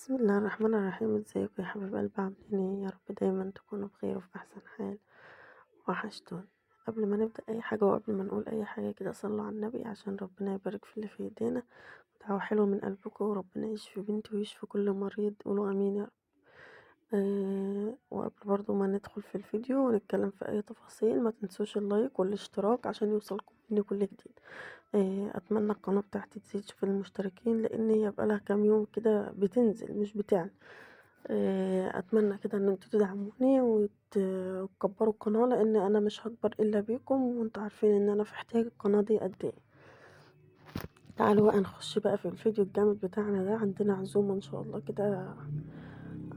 بسم الله الرحمن الرحيم، ازيكم يا حبايب قلبي؟ عاملين ايه؟ يا رب دايما تكونوا بخير وفي احسن حال. وحشتوني. قبل ما نبدأ اي حاجة وقبل ما نقول اي حاجة كده، صلوا على النبي عشان ربنا يبارك في اللي في ايدينا. دعوة حلوة من قلبكم وربنا يشفي بنتي ويشفي كل مريض، قولوا امين يا رب. وقبل برضو ما ندخل في الفيديو ونتكلم في اي تفاصيل، ما تنسوش اللايك والاشتراك عشان يوصلكم مني كل جديد. اتمنى القناة بتاعتي تزيد في المشتركين، لان هي بقالها كام يوم كده بتنزل مش بتعلى. اتمنى كده ان انتوا تدعموني وتكبروا القناة، لان انا مش هكبر الا بيكم، وانتوا عارفين ان انا في احتياج القناة دي قد ايه. تعالوا بقى نخش بقى في الفيديو الجامد بتاعنا ده. عندنا عزومة ان شاء الله كده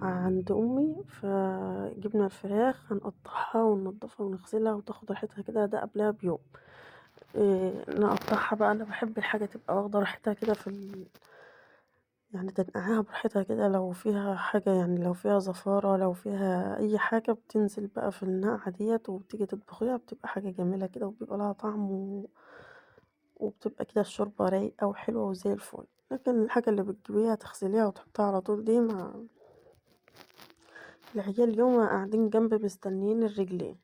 عند امي، فجبنا الفراخ هنقطعها وننضفها ونغسلها وتاخد راحتها كده، ده قبلها بيوم. نقطعها بقى، انا بحب الحاجة تبقى واخدة راحتها كده يعني تنقعها براحتها كده، لو فيها حاجة يعني لو فيها زفارة لو فيها أي حاجة بتنزل بقى في النقعة ديت، وبتيجي تطبخيها بتبقى حاجة جميلة كده وبيبقى لها طعم وبتبقى كده الشوربة رايقة وحلوة وزي الفل. لكن الحاجة اللي بتجيبيها تغسليها وتحطها على طول دي، ما العيال يوم قاعدين جنبي مستنيين الرجلين.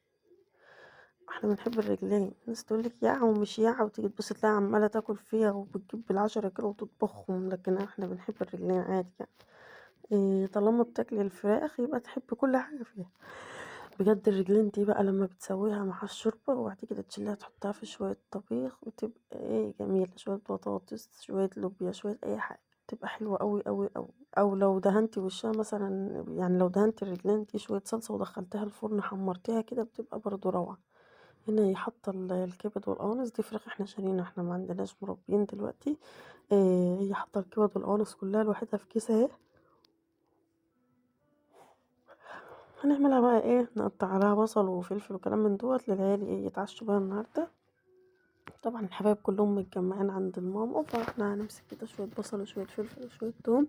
احنا بنحب الرجلين، الناس تقولك ياعة ومش ياعة، وتيجي تبص تلاقيها عمالة تاكل فيها وبتجيب بالعشرة كيلو وتطبخهم، لكن احنا بنحب الرجلين عادي يعني. طالما بتاكلي الفراخ يبقى تحبي كل حاجة فيها. بجد الرجلين دي بقى لما بتسويها مع الشوربة وبعد كده تشيلها تحطها في شوية طبيخ، بتبقى جميلة، شوية بطاطس شوية لوبيا شوية أي حاجة، بتبقى حلوة أوي أوي أوي. أو لو دهنتي وشها مثلا، يعني لو دهنتي الرجلين دي شوية صلصة ودخلتها الفرن حمرتيها كده، بتبقى برضو روعة. هنا هي حاطة الكبد والقوانص، دي فراخ احنا شارينا، احنا ما عندناش مربيين دلوقتي. هي حاطة الكبد والقوانص كلها لوحدها في كيس اهي. هنعملها بقى نقطع عليها بصل وفلفل وكلام من دوت للعيال يتعشوا بقى النهارده. طبعا الحبايب كلهم متجمعين عند الماما، فاحنا هنمسك كده شويه بصل وشويه فلفل وشويه توم،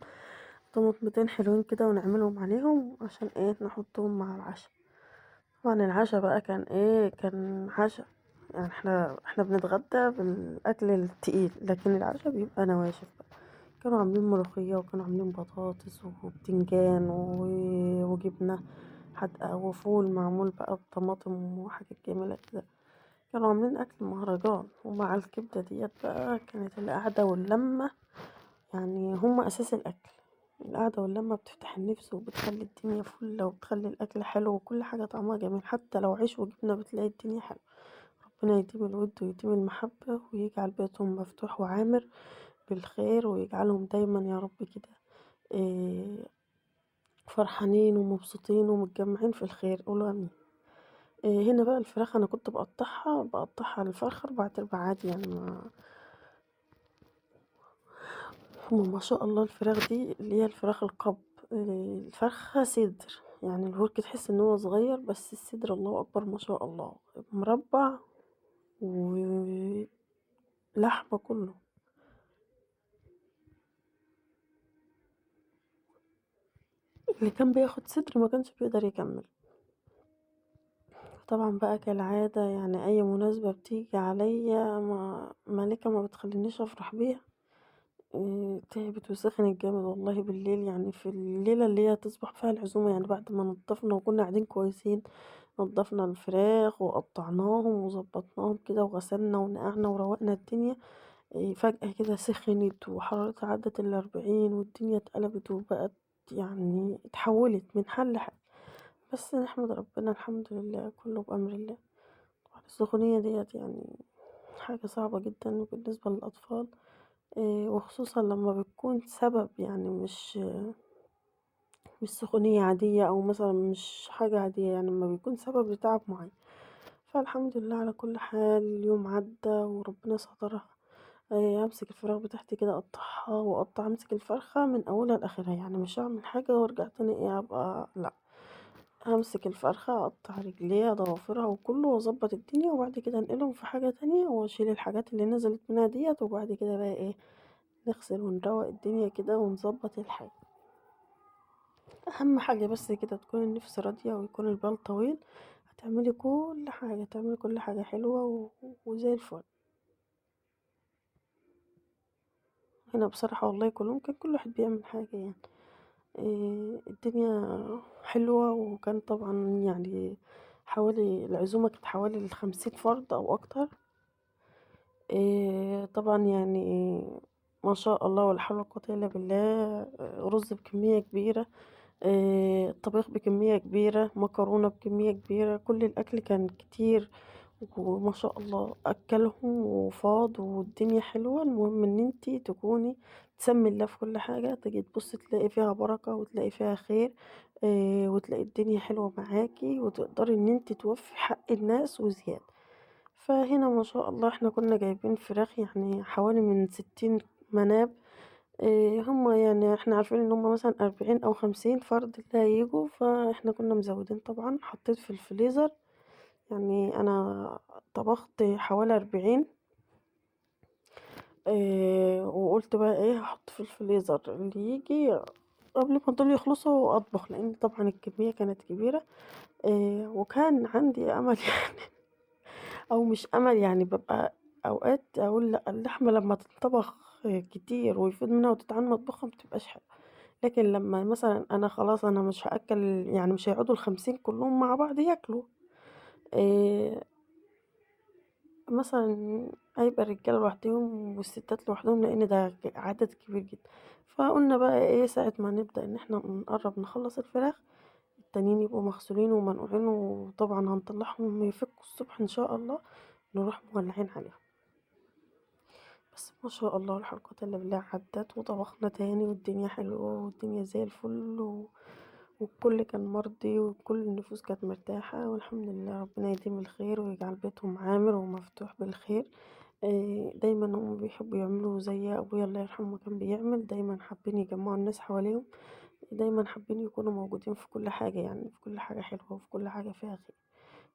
طماطمتين حلوين كده ونعملهم عليهم عشان نحطهم مع العشاء. طبعا العشاء بقى كان كان عشاء، يعني احنا بنتغدى بالاكل التقيل، لكن العشاء بيبقى نواشف بقى. كانوا عاملين ملوخية وكانوا عاملين بطاطس وبتنجان وجبنة حدقة وفول معمول بقى بطماطم وحاجات جميلة كده. كانوا عاملين أكل مهرجان، ومع الكبدة ديت بقى كانت القعدة واللمة، يعني هما أساس الأكل. القعدة واللمة بتفتح النفس وبتخلي الدنيا فل وبتخلي الأكل حلو وكل حاجة طعمها جميل، حتى لو عيش وجبنة بتلاقي الدنيا حلوة. ربنا يديم الود ويديم المحبة ويجعل بيتهم مفتوح وعامر بالخير، ويجعلهم دايما يا رب كده إيه فرحانين ومبسوطين ومتجمعين في الخير، قولوا امين. هنا بقى الفراخ انا كنت بقطعها الفرخة 4 عادي، يعني ما شاء الله الفراخ دي اللي هي الفراخ القب. الفرخة صدر، يعني الورك تحس ان هو صغير، بس الصدر الله اكبر ما شاء الله مربع ولحمة كله. اللي كان بياخد صدر ما كانش بيقدر يكمل. طبعا بقى كالعادة، يعني اي مناسبة بتيجي عليا ملكة ما بتخلينيش افرح بيها. تعبت وسخنت جامد والله بالليل، يعني في الليلة اللي هي تصبح فيها العزومة، يعني بعد ما نضفنا وكنا قاعدين كويسين، نضفنا الفراخ وقطعناهم وظبطناهم كده وغسلنا ونقعنا وروقنا الدنيا. فجأة كده سخنت وحرارتها عدت 40 والدنيا اتقلبت وبقت، يعني اتحولت من حل لحل. بس نحمد ربنا، الحمد لله كله بأمر الله. طبعا السخونية ديت يعني حاجة صعبة جدا بالنسبة للأطفال. وخصوصا لما بتكون سبب، يعني مش سخونية عادية أو مثلا مش حاجة عادية، يعني لما بيكون سبب لتعب معين. فالحمد لله على كل حال، اليوم عدى وربنا سترها. امسك الفراخ بتاعتي كده اقطعها امسك الفرخة من اولها لاخرها، يعني مش هعمل حاجة وارجع تاني ابقى لا. همسك الفرخة اقطع رجليها ضوافرها وكله واظبط الدنيا، وبعد كده انقلهم في حاجة تانية واشيل الحاجات اللي نزلت منها ديت، وبعد كده بقى نغسل ونروق الدنيا كده ونظبط الحاجة. اهم حاجة بس كده تكون النفس راضية ويكون البال طويل، هتعملي كل حاجة حلوة وزي الفل. هنا بصراحة والله كلهم كان كل واحد بيعمل حاجة يعني. الدنيا حلوة، وكان طبعا يعني حوالي العزومة كانت حوالي 50 فرد أو أكتر. طبعا يعني ما شاء الله ولا حول ولا قوة إلا بالله. رز بكمية كبيرة، طبيخ بكمية كبيرة، مكرونة بكمية كبيرة، كل الأكل كان كتير، وما شاء الله أكلهم وفاض والدنيا حلوة. المهم إن انتي تكوني تسمي الله في كل حاجة، تيجي تبصي تلاقي فيها بركة وتلاقي فيها خير. وتلاقي الدنيا حلوة معاكي وتقدري إن انتي توفي حق الناس وزيادة. فهنا ما شاء الله احنا كنا جايبين فراخ يعني حوالي من 60 مناب. هما يعني احنا عارفين ان هما مثلا 40 أو 50 فرد اللي هيجوا، فاحنا كنا مزودين طبعا. حطيت في الفريزر، يعني أنا طبخت حوالي 40. وقلت بقى ايه هحط في الفريزر اللي يجي قبل ما دول يخلصوا أطبخ، لأن طبعا الكمية كانت كبيرة. وكان عندي أمل يعني أو مش أمل، يعني ببقى أوقات أقول لأ اللحمة لما تنطبخ كتير ويفيض منها وتتعمل مطبخة مبتبقاش حلوة. لكن لما مثلا أنا خلاص أنا مش هأكل، يعني مش هيقعدوا ال50 كلهم مع بعض ياكلوا. آه، مثلا هيبقى الرجالة لوحدهم والستات لوحدهم، لأن ده عدد كبير جدا. فقلنا بقى ايه ساعة ما نبدأ ان احنا نقرب نخلص الفراخ، التانيين يبقوا مغسولين ومنقوعين، وطبعا هنطلعهم يفكوا الصبح ان شاء الله، نروح مولعين عليهم. بس ما شاء الله لا حول ولا قوة الا بالله، عدت وطبخنا تاني والدنيا حلوة والدنيا زي الفل والكل كان مرضي وكل النفوس كانت مرتاحة، والحمد لله. ربنا يديم الخير ويجعل بيتهم عامر ومفتوح بالخير. دايما هم بيحبوا يعملوا زي أبويا الله يرحمه ما كان بيعمل، دايما حابين يجمعوا الناس حواليهم، دايما حابين يكونوا موجودين في كل حاجة، يعني في كل حاجة حلوة وفي كل حاجة فيها خير.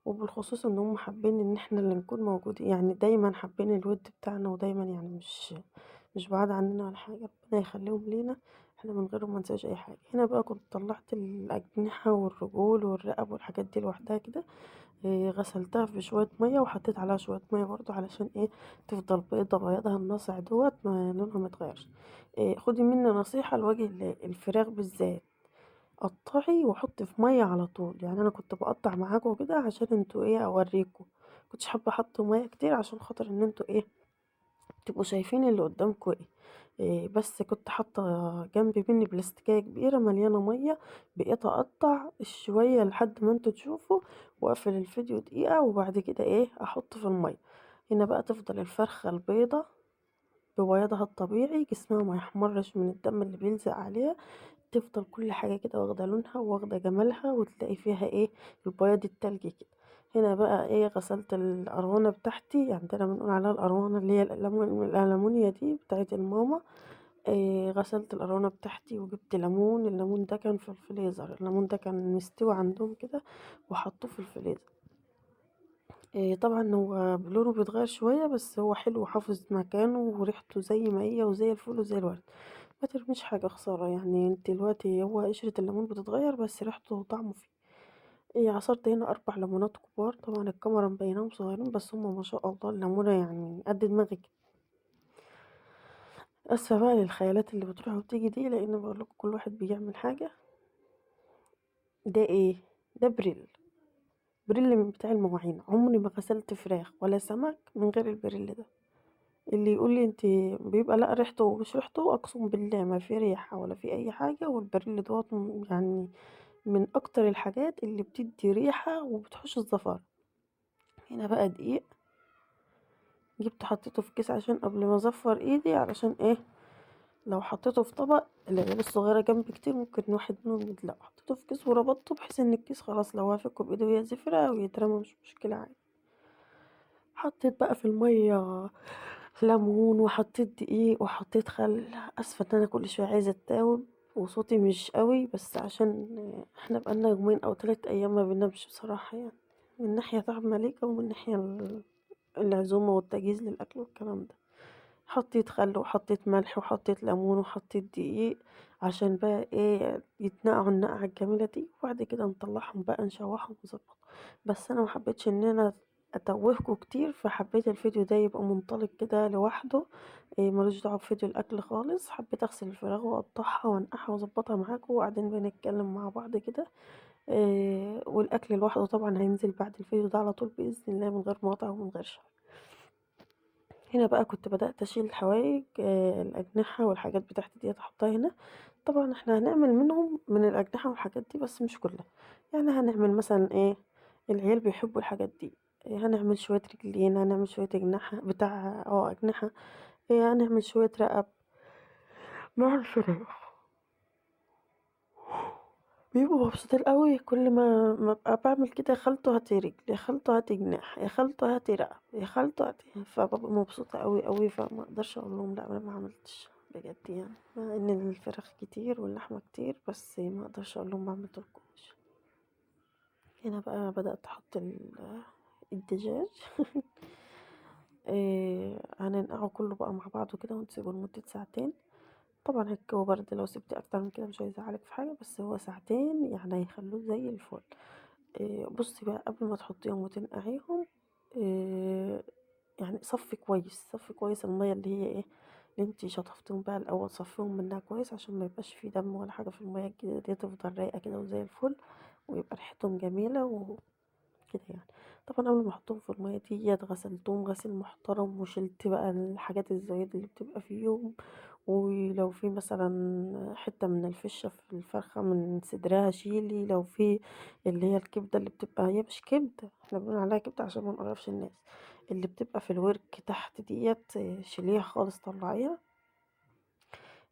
وبالخصوص ان هم حابين ان احنا اللي نكون موجودين، يعني دايما حابين الود بتاعنا، ودايما يعني مش بعاد عننا ولا حاجة. ربنا يخليهم لينا، احنا من غيرهم ما نسويش اي حاجة. هنا بقى كنت طلعت الأجنحة والرجول والرقب والحاجات دي لوحدها كده. غسلتها في شوية مية وحطيت عليها شوية مية برضو علشان ايه تفضل بيضة بياضها الناصع دوت ما لونها متغيرش. خدي مني نصيحة لوجه الفراخ بالذات، قطعي وحطي في مية على طول. يعني انا كنت بقطع معاكم كده عشان انتوا ايه اوريكم، كنتش حابة احط مية كتير عشان خاطر ان انتوا ايه تبقوا شايفين اللي قدامكوا ايه. بس كنت حاطة جنبي مني بلاستيكية كبيرة مليانة مية، بقيت اقطع شوية لحد ما انتوا تشوفوا، واقفل الفيديو دقيقة وبعد كده ايه احط في المية. هنا بقى تفضل الفرخة البيضة ببياضها الطبيعي، جسمها ما يحمرش من الدم اللي بيلزق عليها، تفضل كل حاجة كده واخدة لونها واخدة جمالها، وتلاقي فيها ايه البياض التلجي كده. هنا بقى ايه غسلت الأروانة بتاعتي، عندنا بنقول عليها الأروانة اللي هي الألمونيا دي بتاعت الماما. غسلت الأروانة بتاعتي وجبت ليمون، الليمون ده كان في الفريزر، الليمون ده كان مستوي عندهم كده وحطوه في الفريزر. طبعا هو لونه بيتغير شوية بس هو حلو وحافظ مكانه وريحته زي ما هي وزي الفل وزي الورد. ما ترميش حاجة خسارة، يعني انت دلوقتي هو قشرة الليمون بتتغير بس ريحته وطعمه فيه. عصرت هنا 4 ليمونات كبار، طبعا الكاميرا مبيناهم صغيرين بس هما ما شاء الله الليمونة يعني قد دماغي كده. اسفة بقى للخيالات اللي بتروح وتيجي دي، لان بقول لكم كل واحد بيعمل حاجة. ده ايه؟ ده بريل من بتاع المواعين. عمري ما غسلت فراخ ولا سمك من غير البريل ده. اللي يقول لي انت بيبقى لا ريحته مش ريحته، اقسم بالله ما في ريحه ولا في اي حاجه. والبريل دوت يعني من اكتر الحاجات اللي بتدي ريحه وبتحوش الزفار. هنا بقى دقيق، جبت حطيته في كيس عشان قبل ما ازفر ايدي، علشان ايه لو حطيته في طبق العيال الصغيره جنبي كتير ممكن واحد منهم يدلق. حطيته في كيس وربطته بحيث ان الكيس خلاص لو هفكه بايدي وهي زفره او يترمى مش مشكله عادي. حطيت بقى في الميه ليمون وحطيت دقيق وحطيت خل. اسفه ان انا كل شويه عايزه اتاوب وصوتي مش قوي، بس عشان احنا بقالنا يومين او 3 ايام ما بننامش بصراحه، يعني من ناحيه تعب مليكه ومن ناحيه العزومه والتجهيز للاكل والكلام ده. حطيت خل وحطيت ملح وحطيت ليمون وحطيت دقيق عشان بقى ايه يتنقعوا النقعه الجميله دي، وبعد كده نطلعهم بقى نشوحهم ونظبط. بس انا ما حبيتش ان انا اتوهكوا كتير، فحبيت الفيديو ده يبقى منطلق كده لوحده، ملوش دعوة بفيديو الاكل خالص. حبيت اغسل الفراخ واقطعها وانقعها واظبطها معاكم، وبعدين بنتكلم مع بعض كده. والاكل لوحده طبعا هينزل بعد الفيديو ده على طول باذن الله، من غير مقاطعة ومن غير شرح. هنا بقى كنت بدأت أشيل الحوايج، الأجنحة والحاجات بتاعتي ديّة أحطها هنا. طبعًا إحنا هنعمل منهم من الأجنحة والحاجات دي بس مش كلها، يعني هنعمل مثلًا إيه، العيال بيحبوا الحاجات دي، هنعمل شوية رجلين، هنعمل شوية أجنحة، هنعمل شوية رقب مع الفراخ. بيبقوا مبسوطين أوي كل ما أبقى باعمل كده، يا خالته هاتي رجل، يا خالته هاتي جناح، يا خالته هاتي رقبة، يا خالته هاتي، فبابقى مبسوطة أوي، فما اقدرش أقول لهم لأ أنا ما عملتش بجد يعني، مع إن الفراخ كتير واللحمة كتير بس ما اقدرش أقول لهم ما عملتلكمش. هنا بقى بدأت أحط الدجاج. هننقعه كله بقى مع بعضه كده ونسيبه لمدة ساعتين. طبعا الجو برد، لو سبتيه أكتر من كده مش هيزعلك في حاجة، بس هو ساعتين يعني هيخلوه زي الفل. بصي بقى قبل ما تحطيهم وتنقعيهم، آآ يعني صفّي كويس المَيّة اللي هي إيه، اللي انتِ شطفتيهم بقى الأول، صفّيهم منها كويس عشان ما يبقاش في دم ولا حاجة في المَيّة الجديدة ديّة، تفضل رايقة كده وزي الفل، ويبقى ريحتهم جميلة وكده يعني. طبعًا قبل ما احطهم في المَيّة ديّة غسلتهم غسيل محترم، وشِلت بقى الحاجات الزايد اللي بتبقى فيهم، ولو في مثلًا حتّة من الفشة في الفرخة من صدرها شيلي، لو في اللي هي الكبدة اللي بتبقى، هي مش كبدة، إحنا بنقول عليها كبدة عشان ما نقرفش الناس، اللي بتبقى في الورك تحت ديّة شيليها خالص طلّعيها.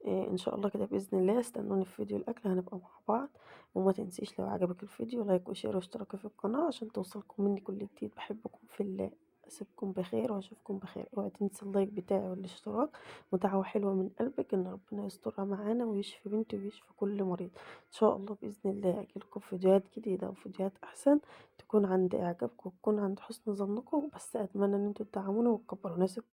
إن شاء الله كده بإذن الله استنوني في فيديو الأكل هنبقى مع بعض. وما تنسيش لو عجبك الفيديو لايك وشير واشتراك في القناة عشان توصلكم مني كل جديد. بحبكم في الله، أسيبكم بخير وأشوفكم بخير. اوعي تنسي اللايك بتاعي والاشتراك، ودعوة حلوة من قلبك إن ربنا يسترها معانا ويشفي بنتي ويشفي كل مريض. إن شاء الله بإذن الله أجيلكم فيديوهات جديدة وفيديوهات أحسن، تكون عند إعجابكم وتكون عند حسن ظنكم، بس أتمنى إن انتوا تدعمونا وتكبروا ناسكم.